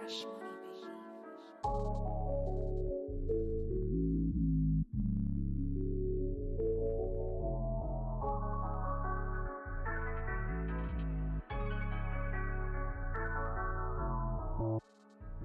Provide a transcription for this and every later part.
Fresh money, baby.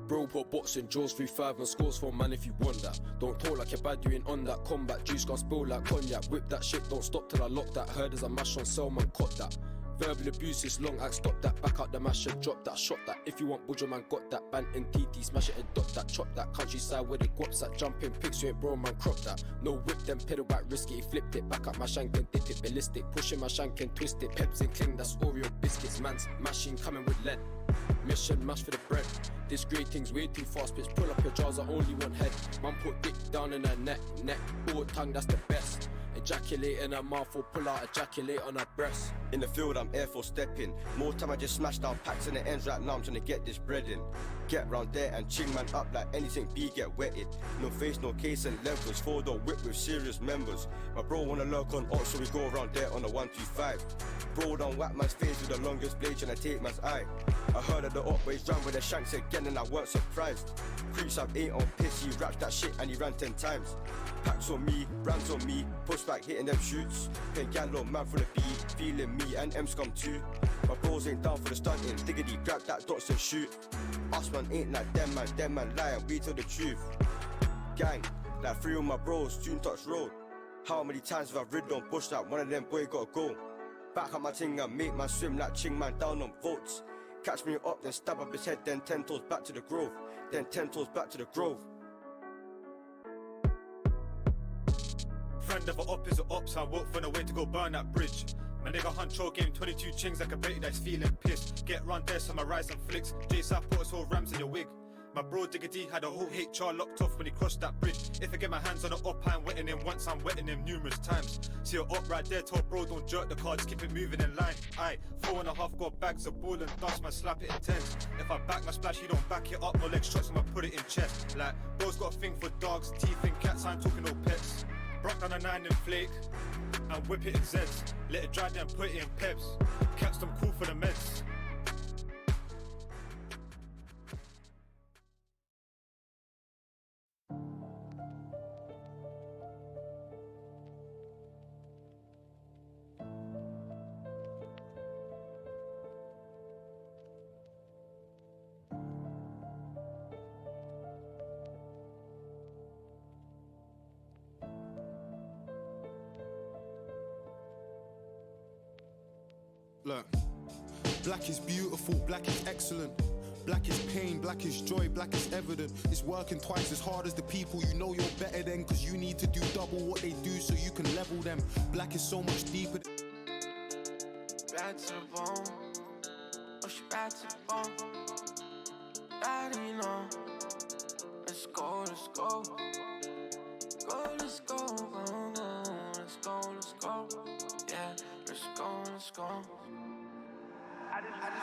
Bro put boxing jaws through 5 and scores for man if you want that. Don't talk like you're bad, you ain't on that. Combat juice gon' spill like cognac. Whip that shit, don't stop till I lock that. Heard as I mash on cell, man, caught that. Verbal abuse is long act, stop that. Back out the masher, drop that, shot that. If you want Budger, man, got that. Band in TT, smash it and dot that. Chop that, countryside where the guaps at. Jumping pigs, you ain't bro, man, crop that. No whip, them pedal back, risky. Flipped it, back up my shank and dip it. Ballistic, pushing my shank and twist it. Peps and cling, that's Oreo biscuits. Man's mashing, coming with lead. Mission, mash for the bread. This great thing's way too fast, bitch. Pull up your jaws, I only want head. Man put dick down in her neck, forward tongue, that's the best. Ejaculate in her mouth or pull out, ejaculate on her breast. In the field, I'm air for stepping. More time I just smash down packs in the ends right now. I'm trying to get this bread in. Get round there and ching man up like anything B get wetted. No face, no case and levels. 4-door whip with serious members. My bro wanna lurk on ops, so we go around there on the 125. Bro don't whack man's face with the longest blade trying to take man's eye. I heard of the op where he's ran with the shanks again and I weren't surprised. Creeps up 8 on piss, he raps that shit and he ran 10 times. Packs on me, brands on me, push back hitting them shoots. Pay Gallo, man for the B, feeling me and M-Scum too. My bros ain't down for the stunting, diggity grab that dots and shoot. Us man ain't like them man lie and we tell the truth. Gang, like 3 of my bros, June touch road. How many times have I ridden on bush that one of them boy gotta go? Back up my ting and make man swim like Ching man down on votes. Catch me up, then stab up his head, then 10 toes back to the grove. Then 10 toes back to the grove. Friend of a op is a op, so I walk for the way to go burn that bridge. My nigga Huncho game 22 chings like a baby that's feeling pissed. Get round there, so my rise and flicks. J-Sap put us all rams in your wig. My bro Diggity had a whole HR locked off when he crossed that bridge. If I get my hands on the op, I'm wetting him once, I'm wetting him numerous times. See a op right there, told bro don't jerk the car, just keep it moving in line. Aye, 4.5 got bags of ball and dust, man slap it intense. If I back my splash, he don't back it up, no leg shots, I'ma put it in chest. Like, bro's got a thing for dogs, teeth and cats, I ain't talking no pets. Brock down a 9 in flake, and whip it in Zeds. Let it dry then put it in peps. Cats them cool for the meds. Look, black is beautiful, black is excellent. Black is pain, black is joy, black is evident. It's working twice as hard as the people you know you're better than, cause you need to do double what they do so you can level them. Black is so much deeper. Bad to the bone, oh she bad to the bone. Bad enough. Let's go, let's go. Go, let's go, go, go. Let's go, let's go. Yeah, let's go, let's go.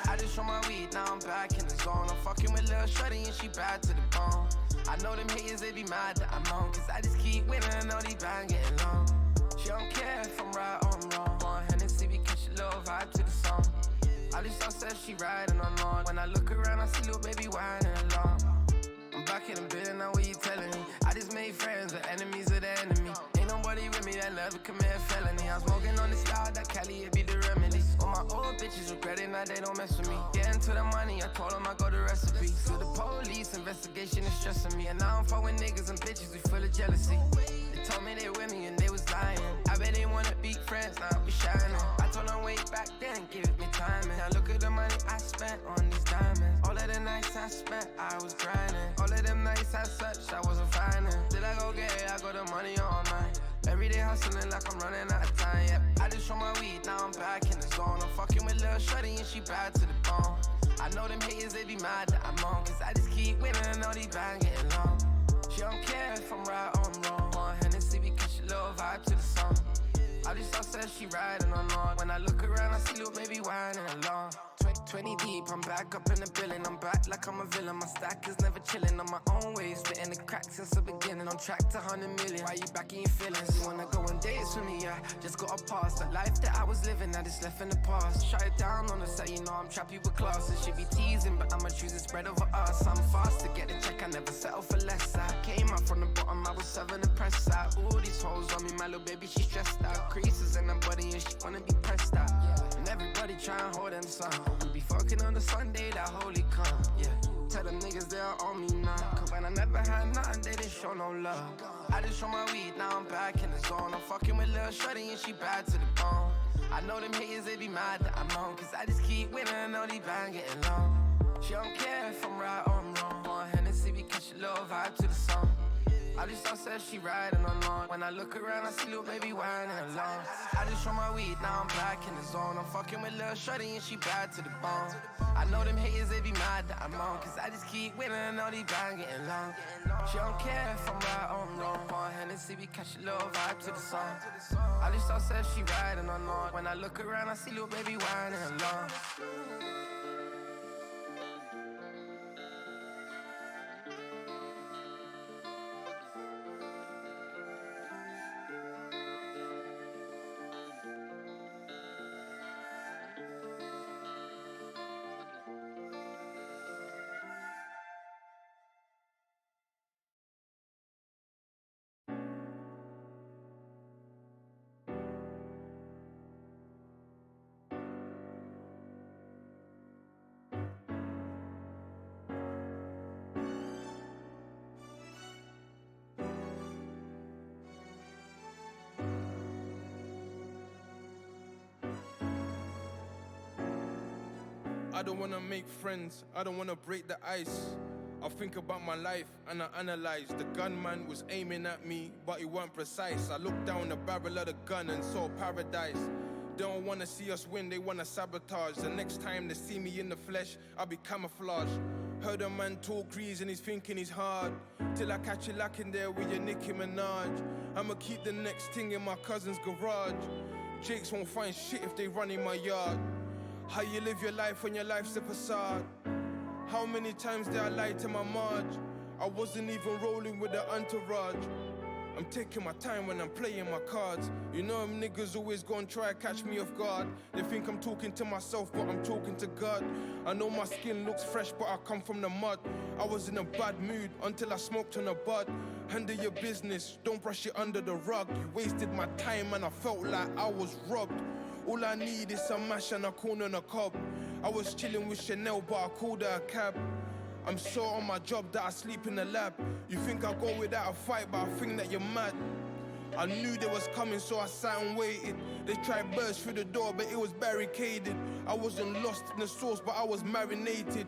I just want my weed, now I'm back in the zone. I'm fucking with Lil Shorty and she bad to the bone. I know them haters, they be mad that I'm on, cause I just keep winning and all these bang getting long. She don't care if I'm right or I'm wrong. On Hennessy because she love vibe to the song. All these songs says she riding on on. When I look around, I see little baby whining along. I'm back in the building, now what you telling me? I just made friends, the enemies of the enemy. Ain't nobody with me that never commit a felony. I'm smoking on this loud, that Cali, it be the remedy. All my old bitches regretting that they don't mess with me. Getting to the money, I told them I got the recipe. So the police investigation is stressing me. And now I'm fucking niggas and bitches, we full of jealousy. They told me they with me and they was lying. I bet they wanna be friends, now we shining. I told them way back then, give me time. And now look at the money I spent on these diamonds. All of the nights I spent, I was grinding. All of them nights I searched, I wasn't finding. Did I go get it? I got the money on mine. Every day hustling like I'm running out of time, yeah. I just want my weed, now I'm back in the zone. I'm fucking with Lil Shorty and she bad to the bone. I know them haters, they be mad that I'm on, cause I just keep winning and all these bang getting long. She don't care if I'm right or I'm wrong. On Hennessy because she love vibe to the song. All these songs says she riding on. When I look around, I see little baby whining along. 20 deep, I'm back up in the building. I'm back like I'm a villain. My stack is never chilling on my own way. Spitting the cracks since the beginning. On track to 100 million. Why you back in your feelings? You wanna go on dates with me? Yeah, just got a pass. The life that I was living, I just left in the past. Shut it down on the set, you know I'm trappy with classes. She be teasing, but I'ma choose to spread over us. I'm fast to get the check, I never settle for less. I came up from the bottom, I was serving the press side. All these hoes on me, my little baby, she stressed out. Creases in her body and she wanna be pressed out. And everybody try and hold them some. We be fucking on the Sunday, that holy come. Yeah, tell them niggas they are on me now. Cause when I never had nothing, they didn't show no love. I just show my weed, now I'm back in the zone. I'm fucking with Lil Shorty and she bad to the bone. I know them haters, they be mad that I'm on. Cause I just keep winning and all these bang getting long. She don't care if I'm right or I'm wrong. On Hennessy, we catch a little vibe to the song. I just saw said she riding along. When I look around, I see little baby whining along. I just show my weed, now I'm back in the zone. I'm fucking with Lil Shorty and she bad to the bone. I know them haters, they be mad that I'm on. Cause I just keep winning and all these bang getting long. She don't care if I'm right or I'm wrong. On Hennessy, we catch a little vibe to the song. I just saw said she riding along. When I look around, I see little baby whining along. I don't wanna make friends, I don't wanna break the ice. I think about my life and I analyze. The gunman was aiming at me, but he weren't precise. I looked down the barrel of the gun and saw paradise. They don't wanna see us win, they wanna sabotage. The next time they see me in the flesh, I'll be camouflaged. Heard a man talk grease and he's thinking he's hard. Till I catch you lacking there with your Nicki Minaj. I'ma keep the next thing in my cousin's garage. Jakes won't find shit if they run in my yard. How you live your life when your life's a facade? How many times did I lie to my Marge? I wasn't even rolling with the entourage. I'm taking my time when I'm playing my cards. You know them niggas always gonna try to catch me off guard. They think I'm talking to myself, but I'm talking to God. I know my skin looks fresh, but I come from the mud. I was in a bad mood until I smoked on a bud. Handle your business, don't brush it under the rug. You wasted my time and I felt like I was robbed. All I need is some mash and a corn on a cob. I was chilling with Chanel, but I called her a cab. I'm so on my job that I sleep in the lab. You think I go without a fight, but I think that you're mad. I knew they was coming, so I sat and waited. They tried to burst through the door, but it was barricaded. I wasn't lost in the sauce, but I was marinated.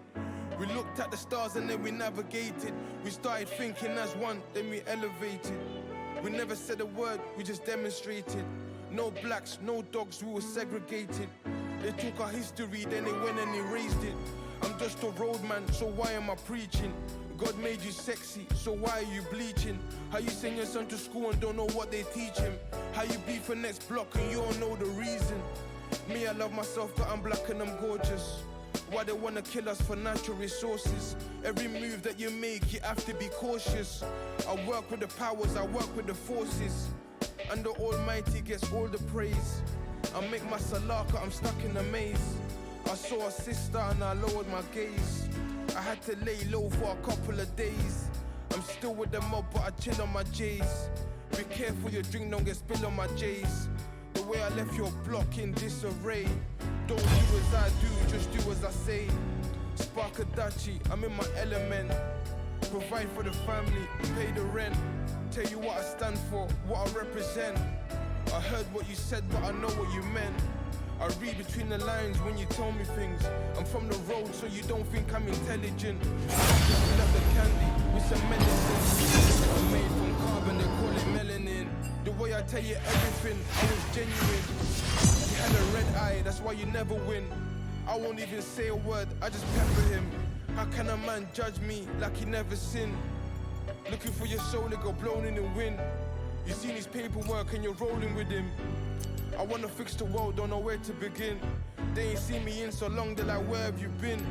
We looked at the stars and then we navigated. We started thinking as one, then we elevated. We never said a word, we just demonstrated. No blacks, no dogs, we were segregated. They took our history, then they went and erased it. I'm just a roadman, so why am I preaching? God made you sexy, so why are you bleaching? How you send your son to school and don't know what they teach him? How you beat for next block and you don't know the reason? Me, I love myself, but I'm black and I'm gorgeous. Why they wanna kill us for natural resources? Every move that you make, you have to be cautious. I work with the powers, I work with the forces. And the Almighty gets all the praise. I make my salaka, I'm stuck in a maze. I saw a sister and I lowered my gaze. I had to lay low for a couple of days. I'm still with the mob, but I chill on my J's. Be careful your drink don't get spilled on my J's. The way I left your block in disarray. Don't do as I do, just do as I say. Spark a Dutchie, I'm in my element. Provide for the family, pay the rent. Tell you what I stand for, what I represent. I heard what you said, but I know what you meant. I read between the lines when you tell me things. I'm from the road, so you don't think I'm intelligent. Fill up the candy with some medicine. I'm made from carbon, they call it melanin. The way I tell you everything, I was genuine. You had a red eye, that's why you never win. I won't even say a word, I just pepper him. How can a man judge me like he never sinned? Looking for your soul, it got blown in the wind. You seen his paperwork and you're rolling with him. I wanna fix the world, don't know where to begin. They ain't seen me in so long, they're like, where have you been?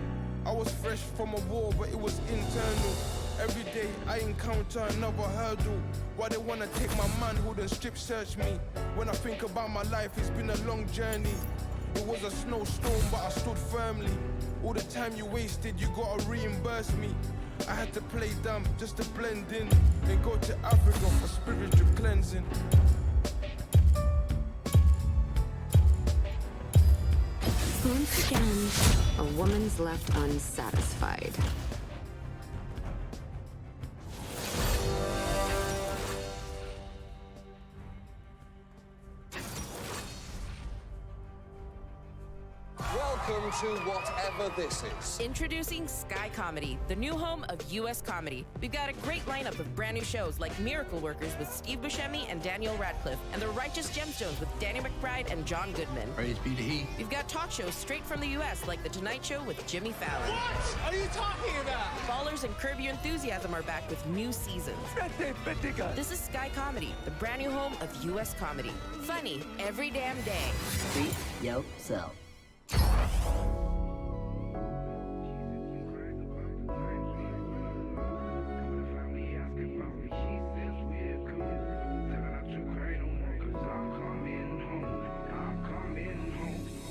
I was fresh from a war, but it was internal. Every day I encounter another hurdle. Why they wanna take my manhood and strip search me? When I think about my life, it's been a long journey. It was a snowstorm, but I stood firmly. All the time you wasted, you gotta reimburse me. I had to play dumb just to blend in, then go to Africa for spiritual cleansing. Once again, a woman's left unsatisfied. Welcome to whatever this is. Introducing Sky Comedy, the new home of U.S. comedy. We've got a great lineup of brand new shows like Miracle Workers with Steve Buscemi and Daniel Radcliffe, and The Righteous Gemstones with Danny McBride and John Goodman. Praise be to He. We've got talk shows straight from the U.S. like The Tonight Show with Jimmy Fallon. What are you talking about? Ballers and Curb Your Enthusiasm are back with new seasons. This is Sky Comedy, the brand new home of U.S. comedy. Funny every damn day. Treat yourself.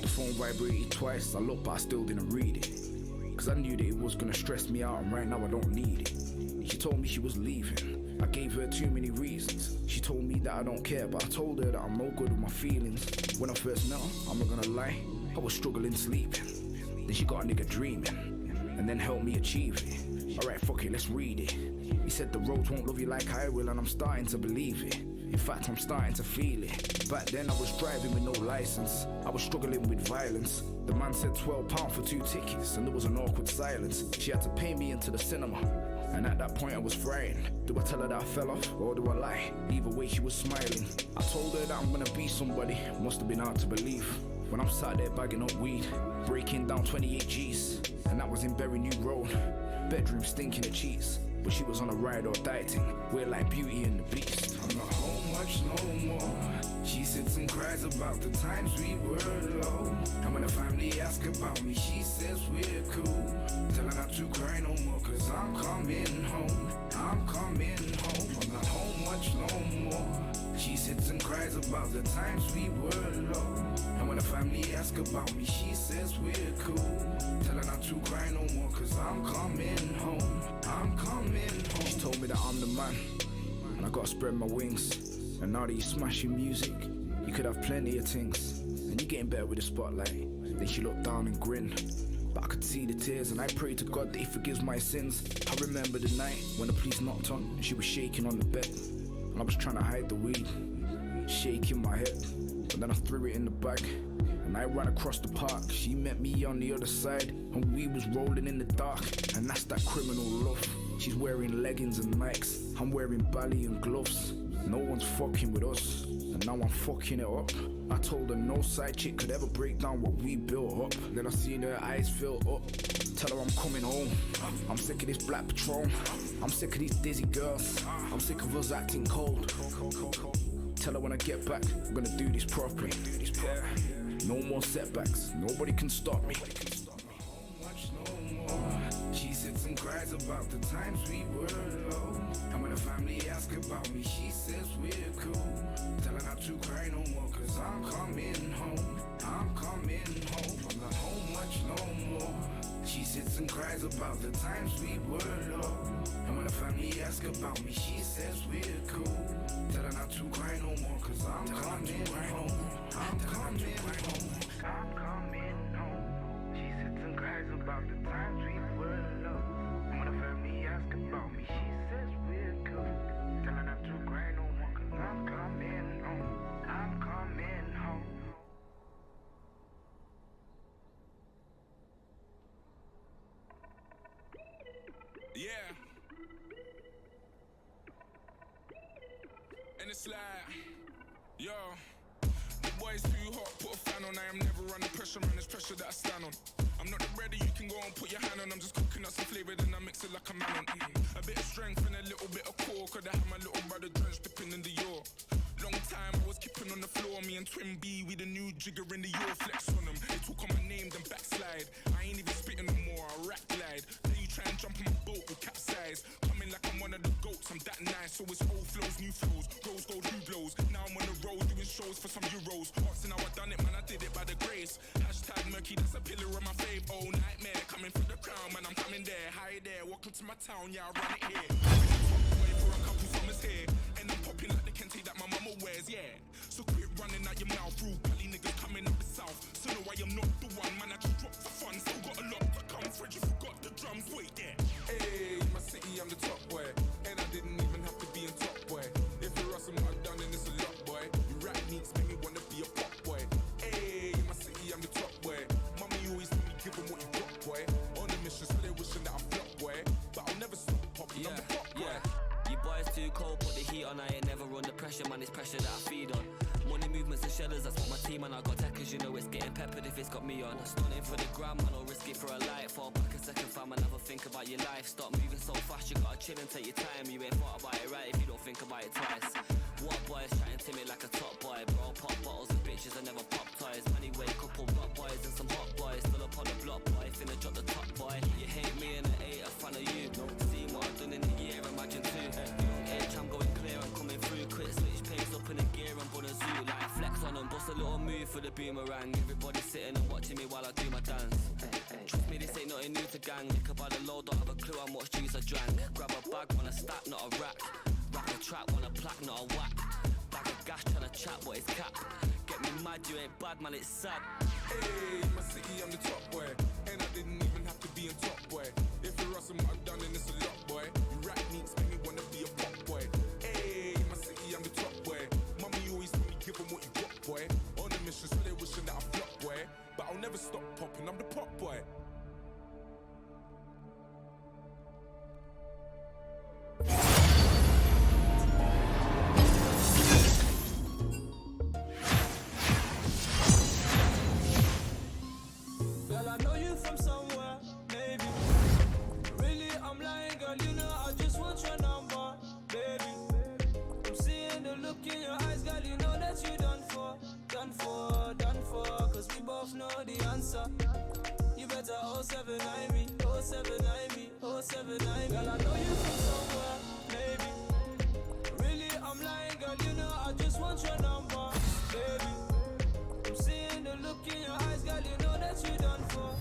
The phone vibrated twice, I looked but I still didn't read it. Cause I knew that it was gonna stress me out and right now I don't need it. She told me she was leaving, I gave her too many reasons. She told me that I don't care, but I told her that I'm no good with my feelings. When I first met her, I'm not gonna lie, I was struggling sleeping. Then she got a nigga dreaming, and then helped me achieve it. Alright, fuck it, let's read it. He said the roads won't love you like I will, and I'm starting to believe it. In fact, I'm starting to feel it. Back then I was driving with no license, I was struggling with violence. The man said £12 for 2 tickets, and there was an awkward silence. She had to pay me into the cinema, and at that point I was frightened. Do I tell her that I fell off, or do I lie? Either way she was smiling. I told her that I'm gonna be somebody, must have been hard to believe. When I'm sat there bagging up weed, breaking down 28 G's, and that was in Berry New Road. Bedroom stinking of cheese, but she was on a ride or die thing. We're like Beauty and the Beast. I'm not home much no more. She sits and cries about the times we were alone. And when the family asks about me, she says we're cool. Tell her not to cry no more, cause I'm coming home. I'm coming home. I'm not home much no more. She sits and cries about the times we were alone. And when the family asks about me, she says we're cool. Tell her not to cry no more, cause I'm coming home. I'm coming home. She told me that I'm the man, and I gotta spread my wings. And now that you're smashing music, you could have plenty of things, and you're getting better with the spotlight. Then she looked down and grinned, but I could see the tears, and I prayed to God that He forgives my sins. I remember the night when the police knocked on, and she was shaking on the bed, and I was trying to hide the weed, shaking my head. But then I threw it in the bag, and I ran across the park. She met me on the other side, and we was rolling in the dark. And that's that criminal love. She's wearing leggings and Nikes, I'm wearing Bally and gloves. No one's fucking with us, and now I'm fucking it up. I told her no side chick could ever break down what we built up. Then I seen her eyes fill up. Tell her I'm coming home. I'm sick of this black Patron. I'm sick of these dizzy girls. I'm sick of us acting cold. Tell her when I get back, I'm gonna do this properly. No more setbacks, nobody can stop me. She sits and cries about the times we were alone. And when the family asks about me, she says we're cool. Tell her not to cry no more, cause I'm coming home. I'm coming home. I'm not home much no more. She sits and cries about the times we were alone. And when the family asks about me, she says we're cool. Tell her not to cry no more, cause I'm coming home. I'm coming home. I'm coming home. She sits and cries about the times we were alone. And when the family asks about me, she says we're cool. Tell her not to cry no more, cause I'm coming home. I'm coming home. Yeah. And it's like, yo, the boy's too hot, put a fan on. I am never under pressure, man, it's pressure that I stand on. I'm not ready, you can go and put your hand on. I'm just cooking up some flavor, then I mix it like a man on. A bit of strength and a little bit of core, could I have my little brother drenched dipping in the York. Long time I was keeping on the floor, saw me and Twin B with a new jigger in the Yo flex on them. They talk on my name, then backslide. I ain't even spitting no more, I rap glide. Then you try and jump on my boat with capsize. Coming like I'm one of the goats, I'm that nice. So it's old flows, new flows, rose gold, who blows. Now I'm on the road doing shows for some euros. Asking how I done it, man, I did it by the grace. Hashtag murky, that's a pillar of my fave. Oh, nightmare, coming for the crown, man, I'm coming there. Hi there, welcome to my town, yeah, I run it here. I've been a top boy for a couple summers here. And I'm popping like the Kente that my mama wears, yeah. So quit running out your mouth, rude Cali niggas coming up the south. So no, I am not the one, man, I just dropped for fun. Still got a lot to come, Fred, you forgot the drums, wait, yeah. Hey, my city, I'm the top boy. And I didn't even have to be in top boy. If you're awesome, what I've done, then it's a lot, boy. You rap needs make me wanna be a pop boy. Hey, my city, I'm the top boy. Mommy always told me, give them what you got, boy. On a mission, so they wishing that I flop, boy. But I'll never stop popping, I'm the pop boy. You boys too cold, put the heat on, I ain't never under pressure, man, it's pressure that I feed on. Money movements and shellers, that's what my team and I got techers, you know it's getting peppered if it's got me on. Stunning for the gram, man, I'll risk it for a light. Fall back a second, fam, and never think about your life. Stop moving so fast, you gotta chill and take your time. You ain't thought about it right if you don't think about it twice. What boys chatting to me like a top boy, bro? Pop bottles and bitches and never pop toys. Anyway, couple rock boys and some hot boys, still up on the block, boy, finna drop the top boy. You hate me and I ain't a fan of you. See what I've done in a year, imagine two. Young age, I'm going clear, I'm coming through. Quick switch pace up in the gear, I'm on a zoo. Like flex on them, bust a little move for the boomerang. Everybody sitting and watching me while I do my dance. Trust me, this ain't nothing new to gang. Nick about the load, don't have a clue how much juice I drank. Grab a bag, wanna stack, not a rack. Rack a trap, want a plaque, not a whack. Bag of gas, tryna chat, but it's cap. Get me mad, you ain't bad, man, it's sad. Hey, my city, I'm the top boy. And I didn't even have to be a top boy. If you're awesome, what I've done, then it's a lot, boy. You rap needs make me wanna be a pop boy. Hey, my city, I'm the top boy. Mommy always told me, give them what you got, boy. On a mission, so they wishing that I flop, boy. But I'll never stop popping, I'm the pop boy. Girl, I know you from somewhere, maybe. Really, I'm lying, girl, you know I just want your number, baby. I'm seeing the look in your eyes, girl, you know that you done for. Cause we both know the answer. You better 079 me, 079 me, 079 me. Girl, I know you from somewhere, maybe. Really, I'm lying, girl, you know I just want your number, baby. I'm seeing the look in your eyes, girl, you know that you done for.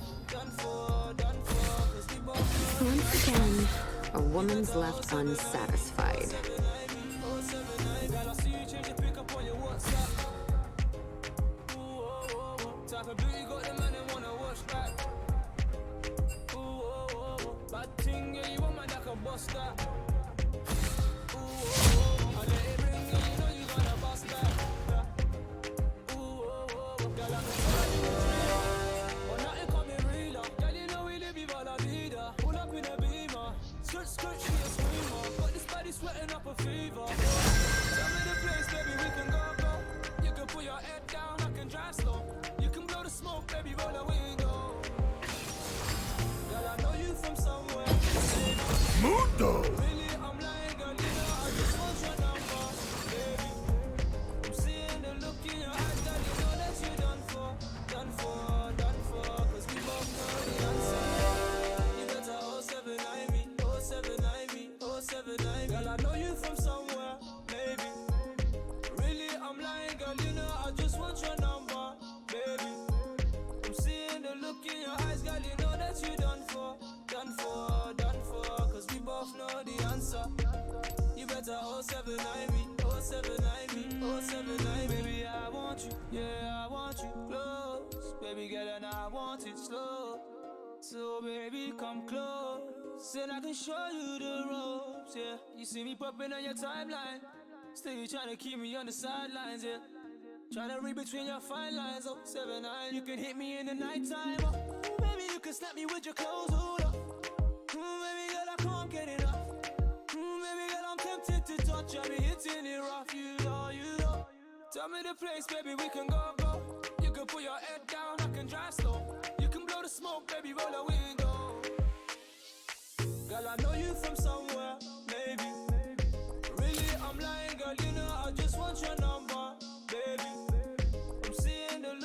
Cause we both know. Once again, a woman's left unsatisfied. Girl, I see you change your pick up on your WhatsApp. Type of beauty got the man and wanna watch back. Bad thing, yeah, you want man that can bust that. I let it ring, yeah, you know you gonna bust that. Girl, I can tell you the dream, but nothing coming realer. Girl, you know we live viva la vida. Pull up in a beamer, skirt, she a screamer. Got this body sweating up a fever. Tell me the place, baby, we can go. You can put your head down, I can drive slow. You can blow the smoke, baby, roll the window. Girl, I know you from somewhere. Mundo! Really, I'm lying, girl, you know I just want your number, baby. I'm seeing the look in your eyes, girl, you know that you done for. Cause we both know the answer. You better 079 me, 079 me, 079 me. Girl, I know you from somewhere, maybe. Really, I'm lying, girl, you know I just want your number, baby. I'm seeing the look in your eyes, girl, you know that you done for. Cause we both know the answer. You better 079 me, 079 me, 079 me. Baby, I want you, yeah, I want you close. Baby girl, and I want it slow. So baby, come close, and I can show you the ropes, yeah. You see me popping on your timeline. Still you trying to keep me on the sidelines, yeah. Trying to read between your fine lines, 079. You can hit me in the nighttime, baby, you can snap me with your clothes, hold up. Baby girl, I can't get enough. Baby girl, I'm tempted to touch. I be hitting it rough, you know. Tell me the place, baby, we can go. You can put your head down, I can drive slow. You can blow the smoke, baby, roll the window. Girl, I know you from somewhere, maybe.